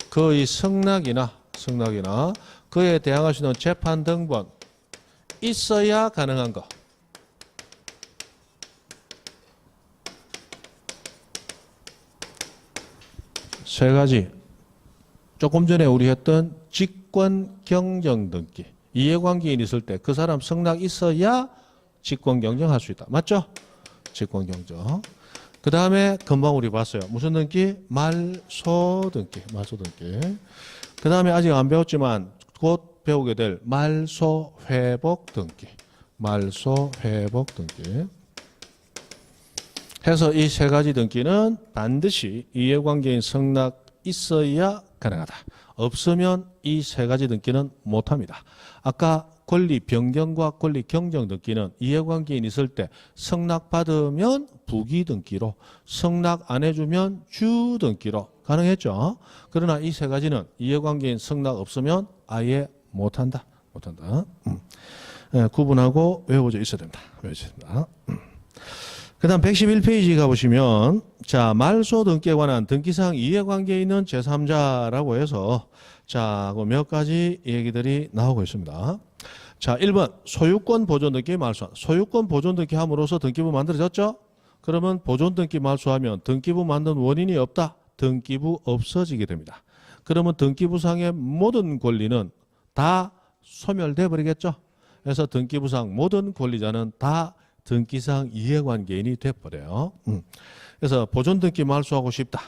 그의 성낙이나 그에 대항할 수 있는 재판 등본 있어야 가능한 거. 세 가지. 조금 전에 우리 했던 직권 경정 등기. 이해관계인 있을 때 그 사람 성낙 있어야 직권 경정할 수 있다. 맞죠? 직권 경정. 그 다음에 금방 우리 봤어요. 무슨 등기? 말소 등기. 말소 등기. 그 다음에 아직 안 배웠지만 곧 배우게 될 말소 회복 등기. 말소 회복 등기. 해서 이 세 가지 등기는 반드시 이해관계인 성낙 있어야 가능하다. 없으면 이 세 가지 등기는 못합니다. 아까 권리 변경과 권리 경정 등기는 이해관계인 있을 때 성낙 받으면 부기 등기로, 성낙 안 해주면 주 등기로 가능했죠. 그러나 이 세 가지는 이해관계인 성낙 없으면 아예 못한다. 못한다. 구분하고 외워져 있어야 됩니다. 외워져 됩니다. 그 다음 111페이지 가보시면, 자, 말소 등기에 관한 등기상 이해관계에 있는 제3자라고 해서, 자, 몇 가지 얘기들이 나오고 있습니다. 자, 1번, 소유권 보존 등기 말소. 소유권 보존 등기 함으로써 등기부 만들어졌죠? 그러면 보존 등기 말소하면 등기부 만든 원인이 없다. 등기부 없어지게 됩니다. 그러면 등기부상의 모든 권리는 다 소멸돼 버리겠죠? 그래서 등기부상 모든 권리자는 다 등기상 이해관계인이 돼버려요. 그래서 보존등기 말소하고 싶다.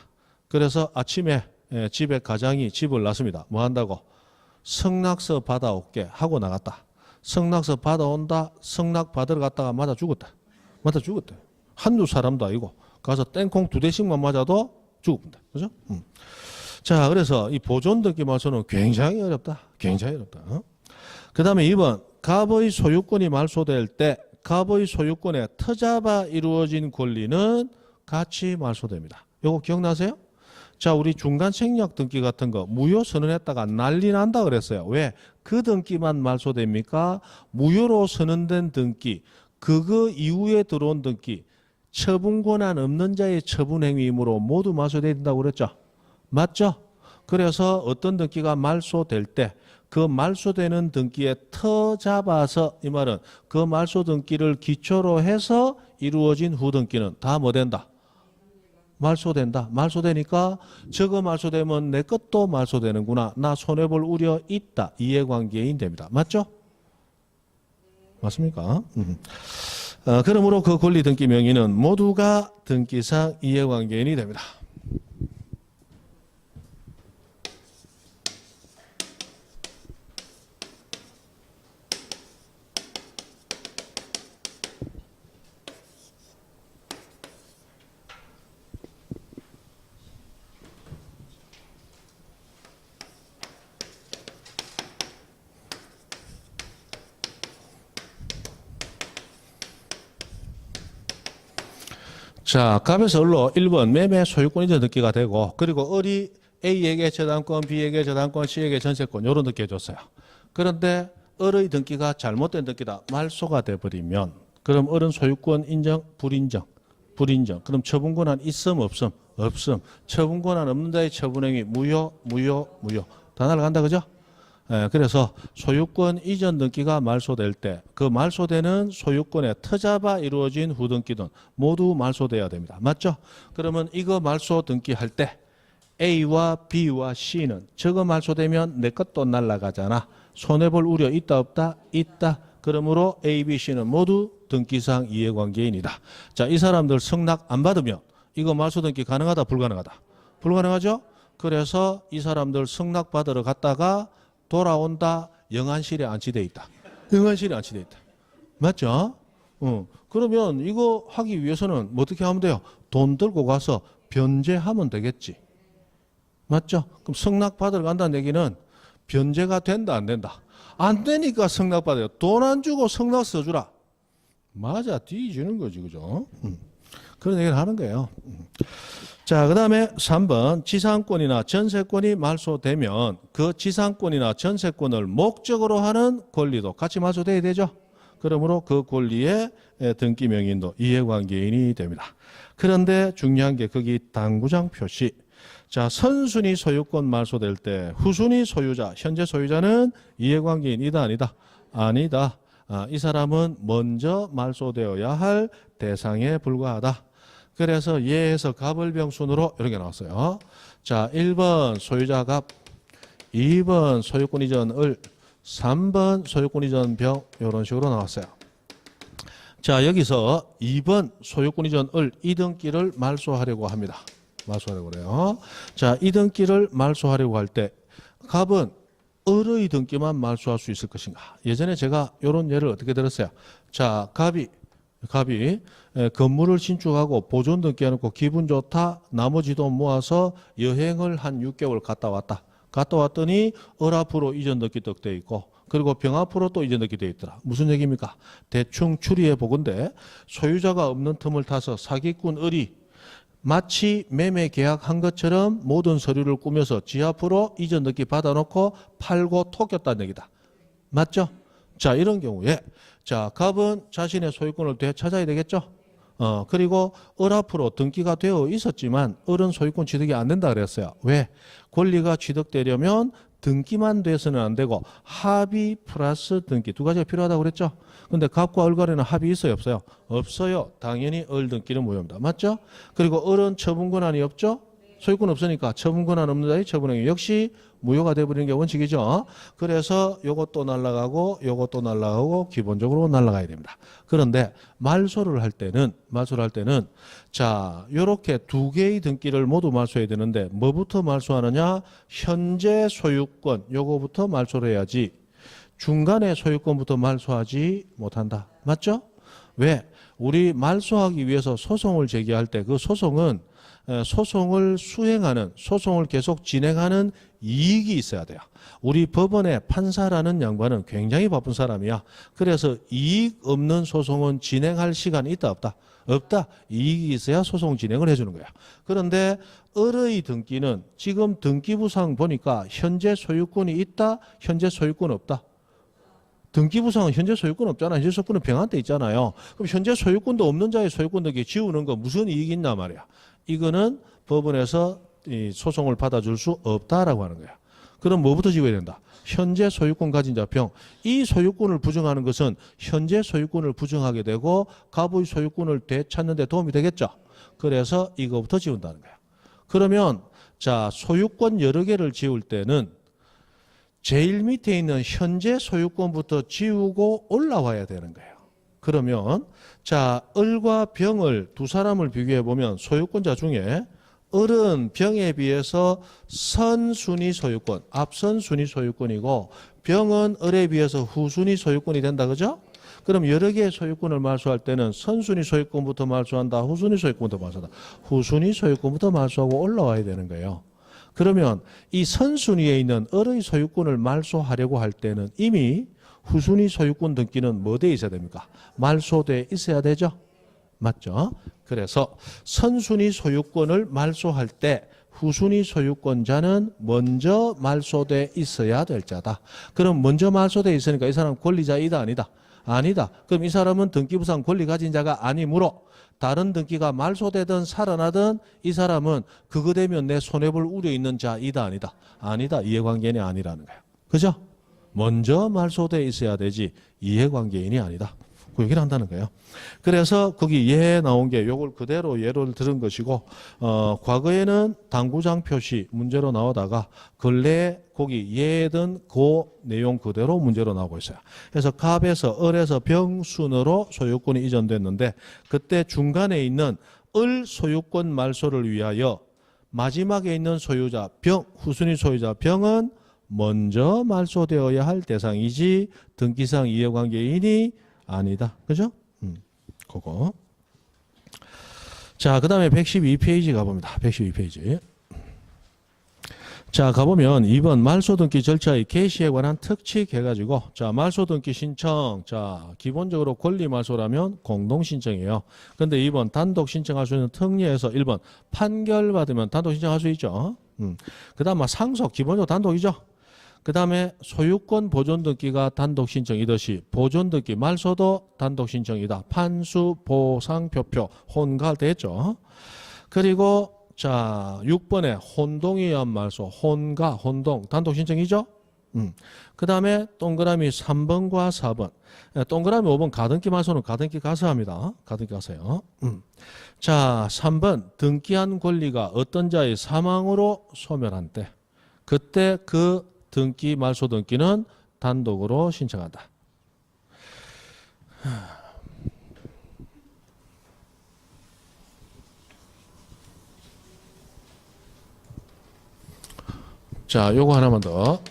그래서 아침에 집에 가장이 집을 놨습니다. 뭐 한다고? 성낙서 받아올게 하고 나갔다. 성낙서 받아온다. 성낙 받으러 갔다가 맞아 죽었다. 맞아 죽었다. 한두 사람도 아니고 가서 땡콩 2대씩만 맞아도 죽습니다. 그죠? 자, 그래서 이 보존등기 말소는 굉장히 어렵다. 굉장히 어렵다. 그 다음에 2번, 갑의 소유권이 말소될 때 갑의 소유권에 터잡아 이루어진 권리는 같이 말소됩니다. 요거 기억나세요? 자, 우리 중간 생략 등기 같은 거 무효 선언했다가 난리 난다 그랬어요. 왜? 그 등기만 말소됩니까? 무효로 선언된 등기, 그거 이후에 들어온 등기, 처분 권한 없는 자의 처분 행위이므로 모두 말소돼야 된다고 그랬죠. 맞죠? 그래서 어떤 등기가 말소될 때 그 말소되는 등기에 터 잡아서, 이 말은 그 말소 등기를 기초로 해서 이루어진 후등기는 다 뭐 된다? 말소된다. 말소되니까 저거 말소되면 내 것도 말소되는구나. 나 손해볼 우려 있다. 이해관계인 됩니다. 맞죠? 맞습니까? 그러므로 그 권리 등기 명의는 모두가 등기상 이해관계인이 됩니다. 자, 갑에서 을로 1번 매매 소유권 이전 등기가 되고, 그리고 을이 A에게 저당권, B에게 저당권, C에게 전세권 이런 등기 해줬어요. 그런데 을의 등기가 잘못된 등기다. 말소가 돼버리면 그럼 을은 소유권 인정, 불인정, 불인정. 그럼 처분권한 있음, 없음, 없음. 처분권한 없는 자의 처분행위 무효, 무효, 무효. 다 날아간다, 그죠? 예, 그래서 소유권 이전 등기가 말소될 때 그 말소되는 소유권의 터잡아 이루어진 후등기는 모두 말소돼야 됩니다. 맞죠? 그러면 이거 말소 등기할 때 A와 B와 C는 저거 말소되면 내 것도 날아가잖아. 손해볼 우려 있다 없다? 있다. 그러므로 A, B, C는 모두 등기상 이해관계인이다. 자, 이 사람들 승낙 안 받으면 이거 말소 등기 가능하다 불가능하다? 불가능하죠? 그래서 이 사람들 승낙 받으러 갔다가 돌아온다. 영안실에 안치돼 있다. 영안실에 안치돼 있다. 맞죠? 그러면 이거 하기 위해서는 뭐 어떻게 하면 돼요? 돈 들고 가서 변제하면 되겠지. 맞죠? 그럼 승낙 받으러 간다는 얘기는 변제가 된다 안 된다? 안 되니까 승낙 받아요. 돈 안 주고 승낙 써주라. 맞아, 뒤지는 거지, 그죠? 그런 얘기를 하는 거예요. 자, 그 다음에 3번 지상권이나 전세권이 말소되면 그 지상권이나 전세권을 목적으로 하는 권리도 같이 말소돼야 되죠. 그러므로 그 권리의 등기 명의인도 이해관계인이 됩니다. 그런데 중요한 게 거기 당구장 표시. 자, 선순위 소유권 말소될 때 후순위 소유자, 현재 소유자는 이해관계인이다 아니다? 아니다. 이 사람은 먼저 말소되어야 할 대상에 불과하다. 그래서 예에서 갑을병순으로 이렇게 나왔어요. 자, 1번 소유자 갑, 2번 소유권 이전 을, 3번 소유권 이전 병 이런 식으로 나왔어요. 자, 여기서 2번 소유권 이전 을 이등기를 말소하려고 합니다. 말소하려고 그래요. 자, 이등기를 말소하려고 할 때 갑은 을의 등기만 말소할 수 있을 것인가? 예전에 제가 이런 예를 어떻게 들었어요? 자, 갑이 건물을 신축하고 보존 등기해놓고 기분 좋다. 나머지 돈 모아서 여행을 한 6개월 갔다 왔다. 갔다 왔더니 을 앞으로 이전 등기 딱 돼 있고 그리고 병 앞으로 또 이전 등기 돼 있더라. 무슨 얘기입니까? 대충 추리해 보건데 소유자가 없는 틈을 타서 사기꾼 을이 마치 매매 계약한 것처럼 모든 서류를 꾸며서 지 앞으로 이전 등기 받아놓고 팔고 토꼈다는 얘기다. 맞죠? 자, 이런 경우에 자, 갑은 자신의 소유권을 되찾아야 되겠죠? 그리고 을 앞으로 등기가 되어 있었지만 을은 소유권 취득이 안 된다 그랬어요. 왜? 권리가 취득되려면 등기만 돼서는 안 되고 합의 플러스 등기 두 가지가 필요하다고 그랬죠? 근데 갑과 을 간에는 합의 있어요 없어요? 없어요. 당연히 을 등기는 무효입니다. 맞죠? 그리고 을은 처분 권한이 없죠? 소유권 없으니까 처분 권한 없는 자의 처분행위 역시 무효가 되어버리는 게 원칙이죠. 그래서 요것도 날아가고 요것도 날아가고 기본적으로 날아가야 됩니다. 그런데 말소를 할 때는 자, 요렇게 두 개의 등기를 모두 말소해야 되는데 뭐부터 말소하느냐? 현재 소유권 요거부터 말소를 해야지 중간에 소유권부터 말소하지 못한다. 맞죠? 왜? 우리 말소하기 위해서 소송을 제기할 때 그 소송은 소송을 수행하는, 소송을 계속 진행하는 이익이 있어야 돼요. 우리 법원의 판사라는 양반은 굉장히 바쁜 사람이야. 그래서 이익 없는 소송은 진행할 시간이 있다 없다? 없다. 이익이 있어야 소송 진행을 해주는 거야. 그런데 을의 등기는 지금 등기부상 보니까 현재 소유권이 있다, 현재 소유권 없다. 등기부상은 현재 소유권 없잖아. 현재 소유권은 병한테 있잖아요. 그럼 현재 소유권도 없는 자의 소유권 등기 지우는 거 무슨 이익이 있나 말이야. 이거는 법원에서 이 소송을 받아줄 수 없다라고 하는 거야. 그럼 뭐부터 지워야 된다? 현재 소유권 가진 자 병. 이 소유권을 부정하는 것은 현재 소유권을 부정하게 되고 갑의 소유권을 되찾는 데 도움이 되겠죠. 그래서 이거부터 지운다는 거예요. 그러면 자, 소유권 여러 개를 지울 때는 제일 밑에 있는 현재 소유권부터 지우고 올라와야 되는 거예요. 그러면 자, 을과 병을 두 사람을 비교해 보면 소유권자 중에 을은 병에 비해서 선순위 소유권, 앞선 순위 소유권이고 병은 을에 비해서 후순위 소유권이 된다. 그죠? 그럼 여러 개의 소유권을 말소할 때는 선순위 소유권부터 말소한다. 후순위 소유권부터 말소한다. 후순위 소유권부터 말소하고 올라와야 되는 거예요. 그러면 이 선순위에 있는 을의 소유권을 말소하려고 할 때는 이미 후순위 소유권 등기는 뭐 돼 있어야 됩니까? 말소돼 있어야 되죠. 맞죠? 그래서 선순위 소유권을 말소할 때 후순위 소유권자는 먼저 말소돼 있어야 될 자다. 그럼 먼저 말소돼 있으니까 이 사람 권리자이다 아니다? 아니다. 그럼 이 사람은 등기부상 권리 가진 자가 아니므로 다른 등기가 말소되든 살아나든 이 사람은 그거 되면 내 손해볼 우려 있는 자이다 아니다? 아니다. 이해관계인이 아니라는 거예요. 그죠? 먼저 말소돼 있어야 되지 이해관계인이 아니다. 그 얘기를 한다는 거예요. 그래서 거기 예 나온 게 요걸 그대로 예를 들은 것이고 과거에는 당구장 표시 문제로 나오다가 근래에 거기 예든 그 내용 그대로 문제로 나오고 있어요. 그래서 갑에서 을에서 병순으로 소유권이 이전됐는데 그때 중간에 있는 을 소유권 말소를 위하여 마지막에 있는 소유자 병, 후순위 소유자 병은 먼저 말소되어야 할 대상이지 등기상 이해관계인이 아니다. 그죠? 그거. 자, 그 다음에 112페이지 가봅니다. 112페이지. 자, 가보면 2번 말소등기 절차의 개시에 관한 특칙 해가지고 자, 말소등기 신청. 자, 기본적으로 권리말소라면 공동신청이에요. 근데 2번 단독 신청할 수 있는 특례에서 1번 판결받으면 단독 신청할 수 있죠. 그 다음 상속 기본적으로 단독이죠. 그 다음에 소유권 보존등기가 단독 신청이듯이 보존등기 말소도 단독 신청이다. 판수, 보상, 표표, 혼가 됐죠. 그리고 자 6번에 혼동에 의한 말소, 혼가, 혼동 단독 신청이죠. 그 다음에 동그라미 3번과 4번. 동그라미 5번 가등기 말소는 가등기 가서 합니다. 가등기 가서요. 자 3번 등기한 권리가 어떤 자의 사망으로 소멸한 때 그때 그 등기 말소 등기는 단독으로 신청한다. 자, 요거 하나만 더.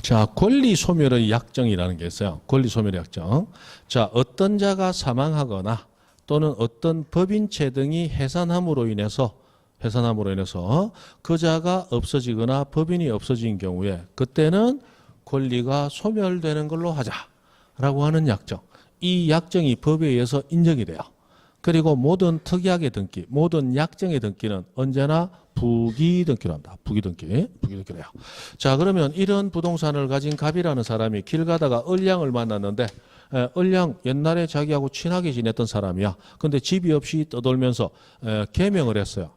자, 권리 소멸의 약정이라는 게 있어요. 권리 소멸의 약정. 자, 어떤 자가 사망하거나 또는 어떤 법인체 등이 해산함으로 인해서 그 자가 없어지거나 법인이 없어진 경우에 그때는 권리가 소멸되는 걸로 하자라고 하는 약정. 이 약정이 법에 의해서 인정이 돼요. 그리고 모든 특약의 등기, 모든 약정의 등기는 언제나 부기등기로 합니다. 부기등기로 해요. 자, 그러면 이런 부동산을 가진 갑이라는 사람이 길 가다가 을량을 만났는데 을량 옛날에 자기하고 친하게 지냈던 사람이야. 근데 집이 없이 떠돌면서 개명을 했어요.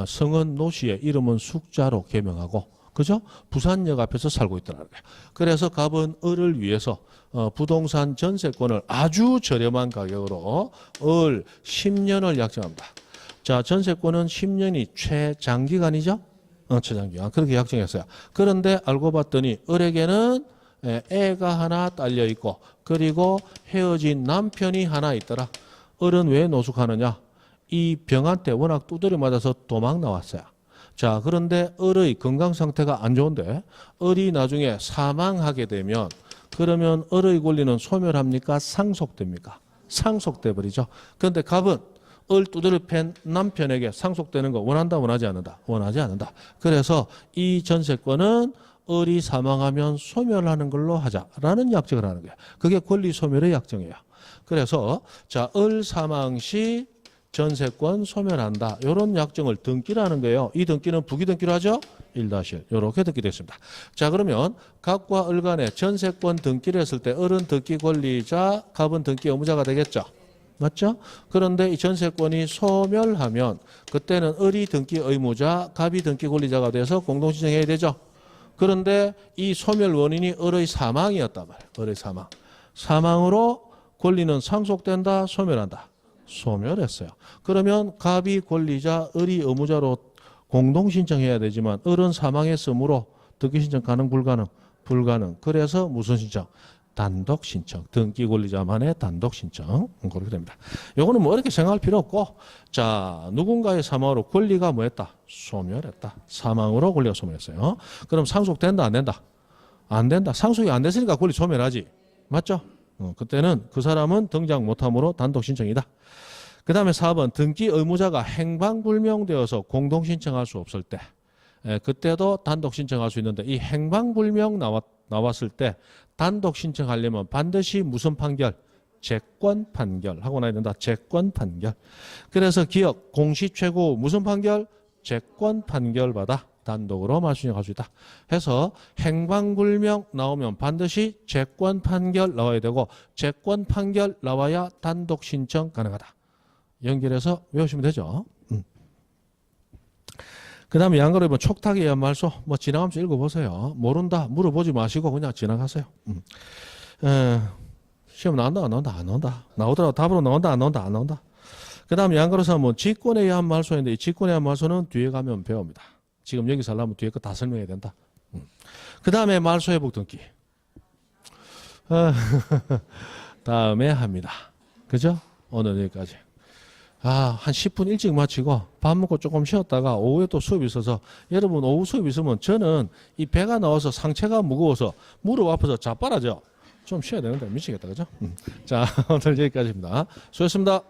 성은 노씨에 이름은 숙자로 개명하고 그죠? 부산역 앞에서 살고 있더라고요. 그래서 갑은 을을 위해서 부동산 전세권을 아주 저렴한 가격으로 을 10년을 약정합니다. 자, 전세권은 10년이 최장기간이죠? 최장기간. 그렇게 약정했어요. 그런데 알고 봤더니 을에게는 애가 하나 딸려 있고 그리고 헤어진 남편이 하나 있더라. 을은 왜 노숙하느냐? 이 병한테 워낙 두드려 맞아서 도망 나왔어요. 자, 그런데 을의 건강 상태가 안 좋은데 을이 나중에 사망하게 되면 그러면 을의 권리는 소멸합니까? 상속됩니까? 상속돼 버리죠. 그런데 갑은 을 두드려 팬 남편에게 상속되는 거 원한다, 원하지 않는다? 원하지 않는다. 그래서 이 전세권은 을이 사망하면 소멸하는 걸로 하자라는 약정을 하는 거예요. 그게 권리 소멸의 약정이에요. 그래서 자, 을 사망 시 전세권 소멸한다. 이런 약정을 등기라는 거예요. 이 등기는 부기등기로 하죠. 1-1 이렇게 등기됐습니다. 자, 그러면 갑과 을 간에 전세권 등기를 했을 때 을은 등기 권리자, 갑은 등기 의무자가 되겠죠. 맞죠? 그런데 이 전세권이 소멸하면 그때는 을이 등기 의무자, 갑이 등기 권리자가 돼서 공동신청해야 되죠. 그런데 이 소멸 원인이 을의 사망이었단 말이에요. 을의 사망. 사망으로 권리는 상속된다, 소멸한다. 소멸했어요. 그러면 갑이 권리자, 을이 의무자로 공동 신청해야 되지만 을은 사망했으므로 등기 신청 가능, 불가능? 불가능. 그래서 무슨 신청? 단독 신청. 등기 권리자만의 단독 신청. 그렇게 됩니다. 요거는 뭐 이렇게 생각할 필요 없고, 자, 누군가의 사망으로 권리가 뭐 했다? 소멸했다. 사망으로 권리가 소멸했어요. 그럼 상속된다, 안 된다? 안 된다. 상속이 안 됐으니까 권리 소멸하지. 맞죠? 그때는 그 사람은 등장 못함으로 단독 신청이다. 그 다음에 4번 등기 의무자가 행방불명되어서 공동 신청할 수 없을 때, 그때도 단독 신청할 수 있는데, 이 행방불명 나왔을 때 단독 신청하려면 반드시 무슨 판결? 채권 판결 하고 나야 된다. 채권 판결. 그래서 기억 공시 최고 무슨 판결? 채권 판결 받아 단독으로 말신청할 수 있다. 해서 행방불명 나오면 반드시 채권 판결 나와야 되고, 채권 판결 나와야 단독 신청 가능하다. 연결해서 외우시면 되죠. 그 다음에 양거로 보면 촉탁에 의한 말소, 뭐 지나가면서 읽어보세요. 모른다 물어보지 마시고 그냥 지나가세요. 시험 나온다 안 나온다? 안 나온다. 나오더라도 답으로 나온다 안 나온다? 안 나온다. 그 다음에 양거로서 뭐 직권에 의한 말소인데, 이 직권에 의한 말소는 뒤에 가면 배웁니다. 지금 여기서 하려면 뒤에 거 다 설명해야 된다. 그 다음에 말소회복 등기. 다음에 합니다. 그죠? 오늘 여기까지. 한 10분 일찍 마치고 밥 먹고 조금 쉬었다가 오후에 또 수업이 있어서, 여러분 오후 수업이 있으면 저는 이 배가 나와서 상체가 무거워서 무릎 아파서 자빠라져. 좀 쉬어야 되는데 미치겠다. 그죠? 자, 오늘 여기까지입니다. 수고했습니다.